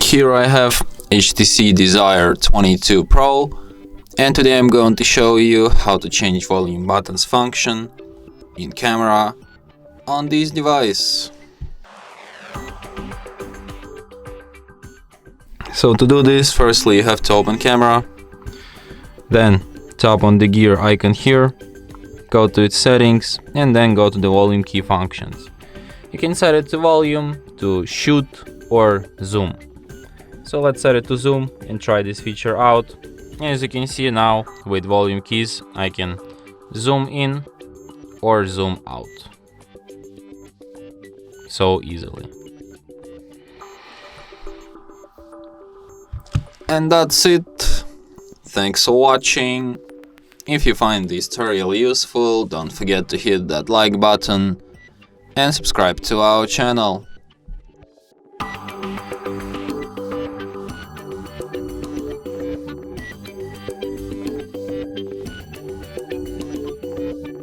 Here I have HTC Desire 22 Pro, and today I'm going to show you how to change volume buttons function in camera on this device. So to do this, firstly you have to open camera, then tap on the gear icon here, go to its settings, and then go to the volume key functions. You can set it to volume, to shoot, or zoom. So let's set it to zoom and try this feature out. As you can see now, with volume keys I can zoom in or zoom out so easily. And that's it. Thanks for watching. If you find this tutorial useful, don't forget to hit that like button and subscribe to our channel.